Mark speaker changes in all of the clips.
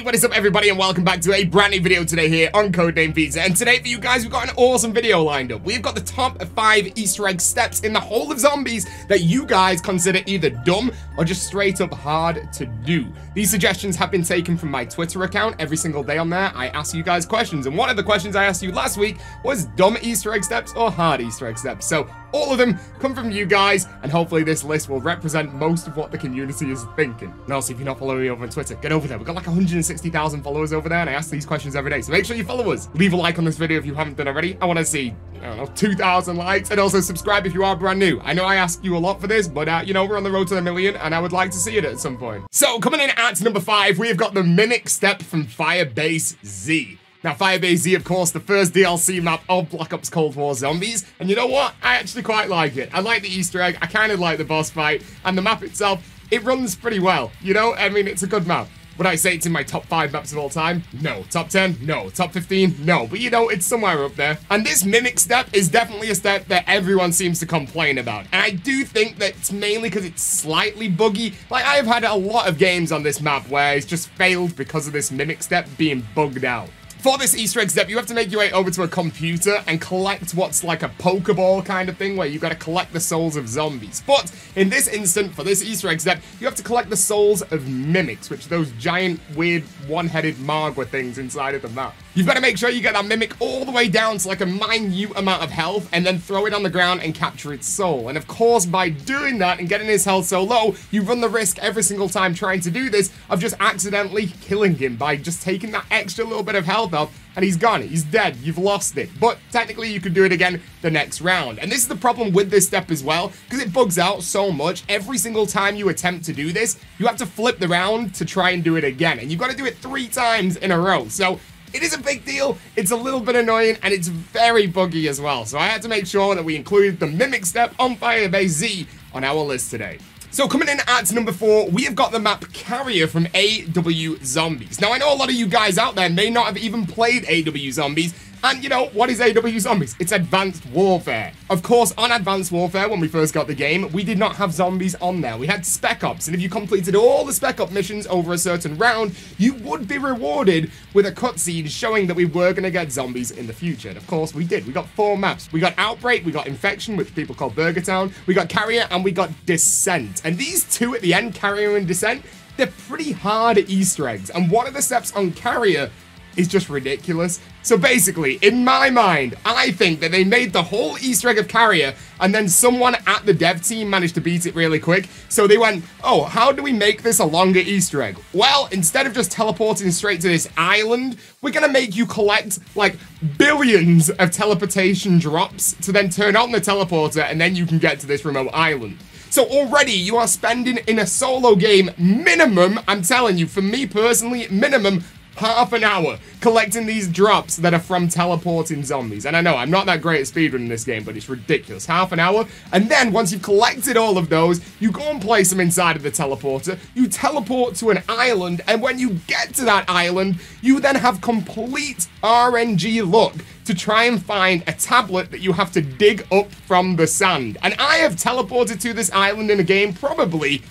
Speaker 1: What is up, everybody, and welcome back to a brand new video today here on CodeNamePizza. And today for you guys, we've got an awesome video lined up. We've got the top 5 Easter egg steps in the whole of zombies that you guys consider either dumb or just straight up hard to do. These suggestions have been taken from my Twitter account. Every single day on there, I ask you guys questions. And one of the questions I asked you last week was dumb Easter egg steps or hard Easter egg steps. So all of them come from you guys, and hopefully this list will represent most of what the community is thinking. And also, if you're not following me over on Twitter, get over there. We've got like 160,000 followers over there, and I ask these questions every day. So make sure you follow us. Leave a like on this video if you haven't done already. I want to see, I don't know, 2,000 likes. And also subscribe if you are brand new. I know I ask you a lot for this, but you know, we're on the road to the million, and I would like to see it at some point. So coming in at number 5, we have got the Mimic Step from Firebase Z. Now, Firebase Z, of course, the first DLC map of Black Ops Cold War Zombies. And you know what? I actually quite like it. I like the Easter egg. I kind of like the boss fight. And the map itself, it runs pretty well. You know, I mean, it's a good map. Would I say it's in my top 5 maps of all time? No. Top 10? No. Top 15? No. But you know, it's somewhere up there. And this Mimic Step is definitely a step that everyone seems to complain about. And I do think that it's mainly because it's slightly buggy. Like, I have had a lot of games on this map where it's just failed because of this Mimic Step being bugged out. For this Easter egg step, you have to make your way over to a computer and collect what's like a Pokeball kind of thing where you've got to collect the souls of zombies. But in this instant, for this Easter egg step, you have to collect the souls of mimics, which are those giant, weird, one-headed Margwa things inside of the map. You've got to make sure you get that mimic all the way down to like a minute amount of health and then throw it on the ground and capture its soul. And of course, by doing that and getting his health so low, you run the risk every single time trying to do this of just accidentally killing him by just taking that extra little bit of health off, and he's gone. He's dead. You've lost it. But technically, you could do it again the next round. And this is the problem with this step as well, because it bugs out so much. Every single time you attempt to do this, you have to flip the round to try and do it again. And you've got to do it 3 times in a row. So it is a big deal, it's a little bit annoying, and it's very buggy as well. So I had to make sure that we included the Mimic Step on Firebase Z on our list today. So coming in at number 4, we have got the map Carrier from AW Zombies. Now, I know a lot of you guys out there may not have even played AW Zombies. And you know, what is AW Zombies? It's Advanced Warfare. Of course, on Advanced Warfare, when we first got the game, we did not have zombies on there. We had Spec Ops, and if you completed all the Spec Ops missions over a certain round, you would be rewarded with a cutscene showing that we were going to get zombies in the future. And of course, we did. We got 4 maps. We got Outbreak, we got Infection, which people call Burger Town, we got Carrier, and we got Descent. And these 2 at the end, Carrier and Descent, they're pretty hard Easter eggs. And one of the steps on Carrier is just ridiculous. So basically, in my mind, I think that they made the whole Easter egg of Carrier, and then someone at the dev team managed to beat it really quick. So they went, oh, how do we make this a longer Easter egg? Well, instead of just teleporting straight to this island, we're gonna make you collect like billions of teleportation drops to then turn on the teleporter, and then you can get to this remote island. So already you are spending in a solo game minimum, I'm telling you, for me personally, minimum half an hour collecting these drops that are from teleporting zombies. And I know I'm not that great at speedrunning this game, but it's ridiculous. Half an hour, and then once you've collected all of those, you go and place them inside of the teleporter, you teleport to an island, and when you get to that island, you then have complete RNG luck to try and find a tablet that you have to dig up from the sand. And I have teleported to this island in a game probably,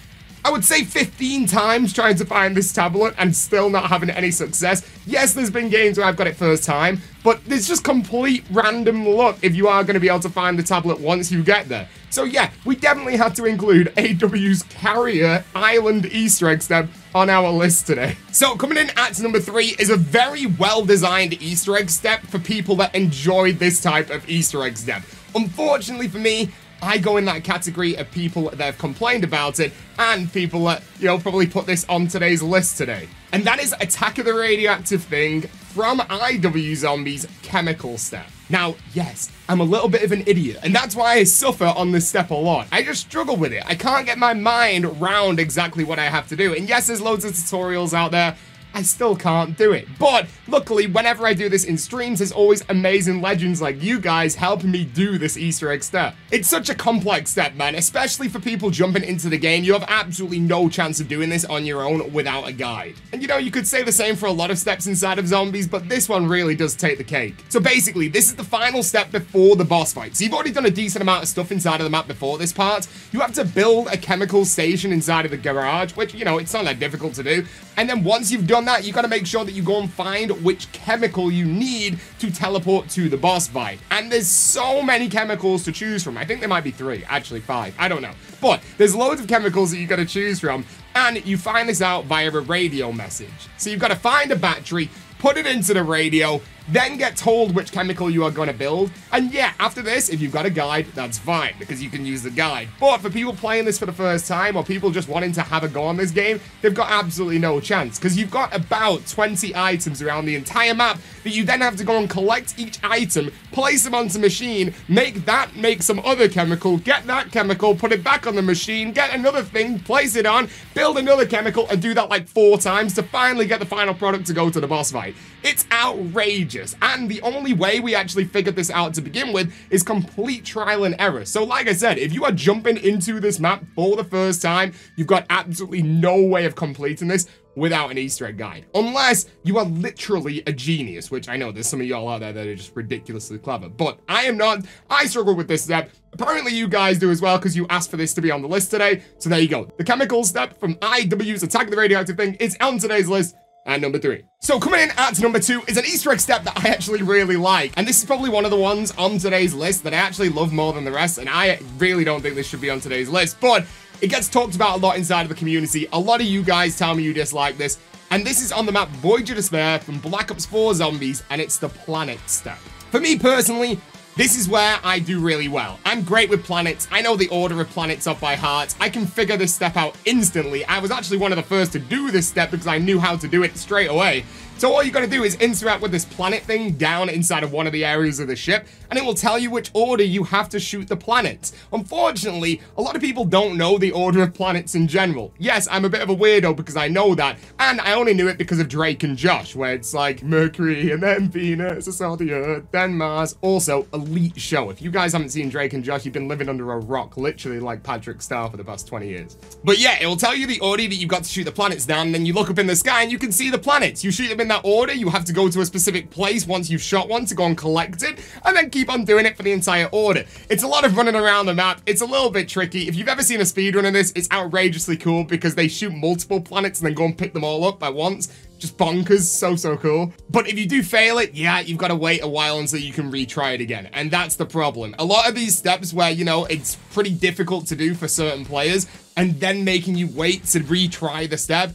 Speaker 1: I would say 15 times trying to find this tablet and still not having any success. Yes, there's been games where I've got it first time, but there's just complete random luck if you are going to be able to find the tablet once you get there. So yeah, we definitely had to include AW's Carrier Island Easter egg step on our list today. So coming in at number 3 is a very well-designed Easter egg step for people that enjoy this type of Easter egg step. Unfortunately for me, I go in that category of people that have complained about it and people that, you know, probably put this on today's list today. And that is Attack of the Radioactive Thing from IW Zombies Chemical Step. Now, yes, I'm a little bit of an idiot, and that's why I suffer on this step a lot. I just struggle with it. I can't get my mind around exactly what I have to do. And yes, there's loads of tutorials out there. I still can't do it. But luckily, whenever I do this in streams, there's always amazing legends like you guys helping me do this Easter egg step. It's such a complex step, man, especially for people jumping into the game. You have absolutely no chance of doing this on your own without a guide. And you know, you could say the same for a lot of steps inside of zombies, but this one really does take the cake. So basically, this is the final step before the boss fight. So you've already done a decent amount of stuff inside of the map before this part. You have to build a chemical station inside of the garage, which, you know, it's not that difficult to do. And then once you've done beyond that, you got to make sure that you go and find which chemical you need to teleport to the boss fight. And there's so many chemicals to choose from. I think there might be 3, actually 5. I don't know. But there's loads of chemicals that you got to choose from. And you find this out via a radio message. So you've got to find a battery, put it into the radio, then get told which chemical you are going to build. And yeah, after this, if you've got a guide, that's fine, because you can use the guide. But for people playing this for the first time, or people just wanting to have a go on this game, they've got absolutely no chance, because you've got about 20 items around the entire map that you then have to go and collect each item, place them onto the machine, make some other chemical, get that chemical, put it back on the machine, get another thing, place it on, build another chemical, and do that like 4 times to finally get the final product to go to the boss fight. It's outrageous, and the only way we actually figured this out to begin with is complete trial and error. So like I said, if you are jumping into this map for the first time, you've got absolutely no way of completing this without an Easter egg guide. Unless you are literally a genius, which I know there's some of y'all out there that are just ridiculously clever, but I am not. I struggle with this step. Apparently you guys do as well, because you asked for this to be on the list today. So there you go. The chemical step from IW's Attack the Radioactive Thing is on today's list. And number 3. So coming in at number 2 is an Easter egg step that I actually really like. And this is probably one of the ones on today's list that I actually love more than the rest. And I really don't think this should be on today's list. But it gets talked about a lot inside of the community. A lot of you guys tell me you dislike this. And this is on the map Voyage of Despair from Black Ops 4 Zombies. And it's the planet step. For me personally, this is where I do really well. I'm great with planets. I know the order of planets off by heart. I can figure this step out instantly. I was actually one of the first to do this step because I knew how to do it straight away. So all you gotta do is interact with this planet thing down inside of one of the areas of the ship, and it will tell you which order you have to shoot the planets. Unfortunately, a lot of people don't know the order of planets in general. Yes, I'm a bit of a weirdo because I know that, and I only knew it because of Drake and Josh, where it's like Mercury, and then Venus, and the Earth, then Mars. Also, elite show. If you guys haven't seen Drake and Josh, you've been living under a rock, literally like Patrick Star for the past 20 years. But yeah, it will tell you the order that you've got to shoot the planets down, and then you look up in the sky and you can see the planets. You shoot them in that order, you have to go to a specific place once you've shot one to go and collect it, and then keep on doing it for the entire order. It's a lot of running around the map. It's a little bit tricky. If you've ever seen a speedrun of this, it's outrageously cool because they shoot multiple planets and then go and pick them all up at once. Just bonkers, so cool. But if you do fail it, yeah, you've got to wait a while until you can retry it again. And that's the problem. A lot of these steps where, you know, it's pretty difficult to do for certain players, and then making you wait to retry the step,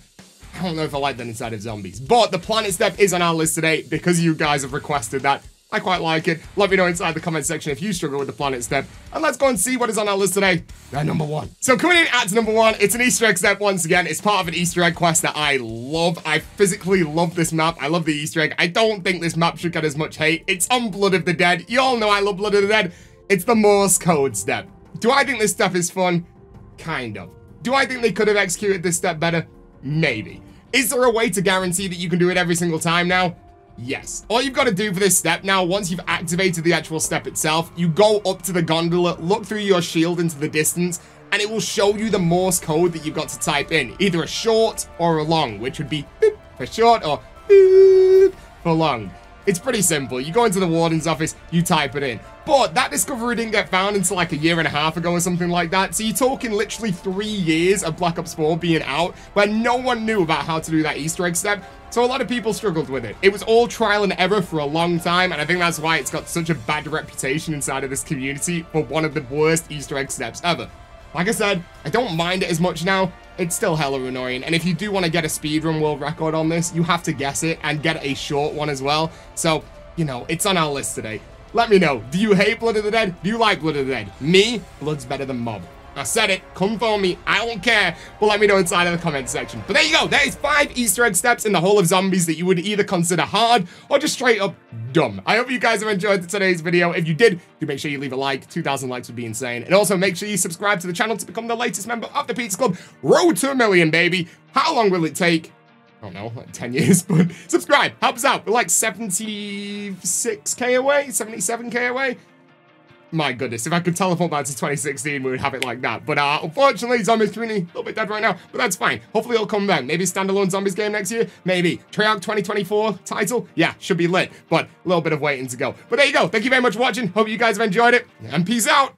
Speaker 1: I don't know if I like that inside of Zombies. But the planet step is on our list today because you guys have requested that. I quite like it. Let me know inside the comment section if you struggle with the planet step. And let's go and see what is on our list today. Number 1. So coming in at number 1, it's an Easter egg step once again. It's part of an Easter egg quest that I love. I physically love this map. I love the Easter egg. I don't think this map should get as much hate. It's on Blood of the Dead. You all know I love Blood of the Dead. It's the Morse code step. Do I think this step is fun? Kind of. Do I think they could have executed this step better? Maybe. Is there a way to guarantee that you can do it every single time now? Yes. All you've got to do for this step now, once you've activated the actual step itself, you go up to the gondola, look through your shield into the distance, and it will show you the Morse code that you've got to type in. Either a short or a long, which would be boop for short or boop for long. It's pretty simple. You go into the warden's office, you type it in. But that discovery didn't get found until like a year and a half ago or something like that. So you're talking literally 3 years of Black Ops 4 being out where no one knew about how to do that Easter egg step. So a lot of people struggled with it. It was all trial and error for a long time, and I think that's why it's got such a bad reputation inside of this community for one of the worst Easter egg steps ever. Like I said, I don't mind it as much now. It's still hella annoying, and if you do want to get a speedrun world record on this, you have to guess it and get a short one as well. So, you know, it's on our list today. Let me know, do you hate Blood of the Dead? Do you like Blood of the Dead? Me, Blood's better than Mob. I said it, come for me, I don't care, but let me know inside of the comment section. But there you go, there is 5 Easter egg steps in the whole of Zombies that you would either consider hard or just straight up dumb. I hope you guys have enjoyed today's video. If you did, do make sure you leave a like. 2,000 likes would be insane. And also make sure you subscribe to the channel to become the latest member of the Pizza Club. Road to 1 million, baby. How long will it take? I don't know, like 10 years, but subscribe, help us out. We're like 76k away, 77k away. My goodness, if I could teleport back to 2016, we would have it like that. But unfortunately, Zombies community, a little bit dead right now, but that's fine. Hopefully it'll come then. Maybe a standalone Zombies game next year? Maybe. Treyarch 2024 title? Yeah, should be lit, but a little bit of waiting to go. But there you go. Thank you very much for watching. Hope you guys have enjoyed it, and peace out.